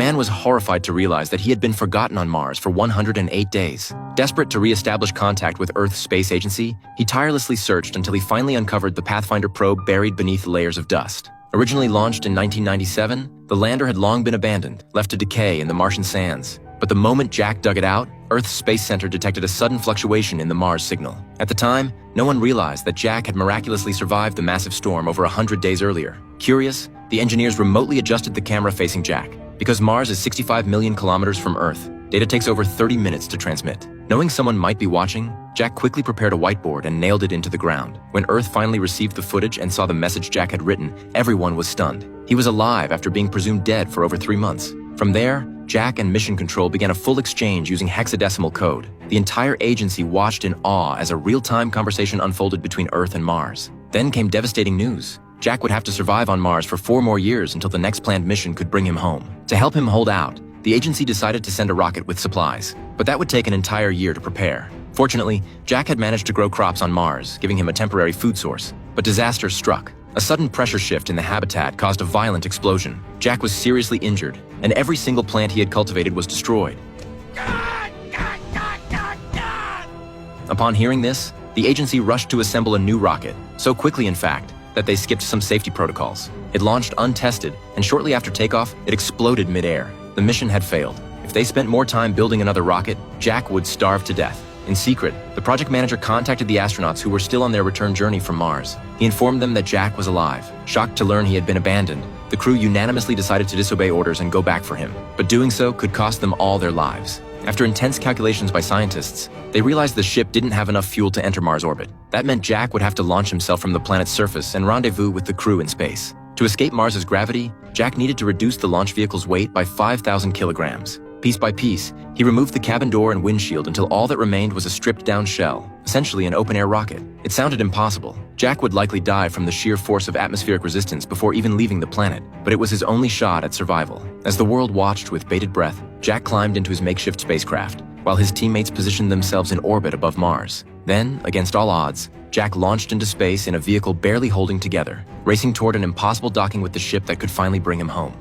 man was horrified to realize that he had been forgotten on Mars for 108 days. Desperate to re-establish contact with Earth's space agency, he tirelessly searched until he finally uncovered the Pathfinder probe buried beneath layers of dust. Originally launched in 1997, the lander had long been abandoned, left to decay in the Martian sands. But the moment Jack dug it out, Earth's Space Center detected a sudden fluctuation in the Mars signal. At the time, no one realized that Jack had miraculously survived the massive storm over 100 days earlier. Curious, the engineers remotely adjusted the camera facing Jack. Because Mars is 65 million kilometers from Earth, data takes over 30 minutes to transmit. Knowing someone might be watching, Jack quickly prepared a whiteboard and nailed it into the ground. When Earth finally received the footage and saw the message Jack had written, everyone was stunned. He was alive after being presumed dead for over 3 months. From there, Jack and Mission Control began a full exchange using hexadecimal code. The entire agency watched in awe as a real-time conversation unfolded between Earth and Mars. Then came devastating news. Jack would have to survive on Mars for 4 more years until the next planned mission could bring him home. To help him hold out, the agency decided to send a rocket with supplies, but that would take an entire year to prepare. Fortunately, Jack had managed to grow crops on Mars, giving him a temporary food source. But disaster struck. A sudden pressure shift in the habitat caused a violent explosion. Jack was seriously injured, and every single plant he had cultivated was destroyed. Upon hearing this, the agency rushed to assemble a new rocket, so quickly in fact, that they skipped some safety protocols. It launched untested, and shortly after takeoff, it exploded mid-air. The mission had failed. If they spent more time building another rocket, Jack would starve to death. In secret, the project manager contacted the astronauts who were still on their return journey from Mars. He informed them that Jack was alive. Shocked to learn he had been abandoned, the crew unanimously decided to disobey orders and go back for him. But doing so could cost them all their lives. After intense calculations by scientists, they realized the ship didn't have enough fuel to enter Mars orbit. That meant Jack would have to launch himself from the planet's surface and rendezvous with the crew in space. To escape Mars's gravity, Jack needed to reduce the launch vehicle's weight by 5,000 kilograms. Piece by piece, he removed the cabin door and windshield until all that remained was a stripped-down shell, essentially an open-air rocket. It sounded impossible. Jack would likely die from the sheer force of atmospheric resistance before even leaving the planet, but it was his only shot at survival. As the world watched with bated breath, Jack climbed into his makeshift spacecraft, while his teammates positioned themselves in orbit above Mars. Then, against all odds, Jack launched into space in a vehicle barely holding together, racing toward an impossible docking with the ship that could finally bring him home.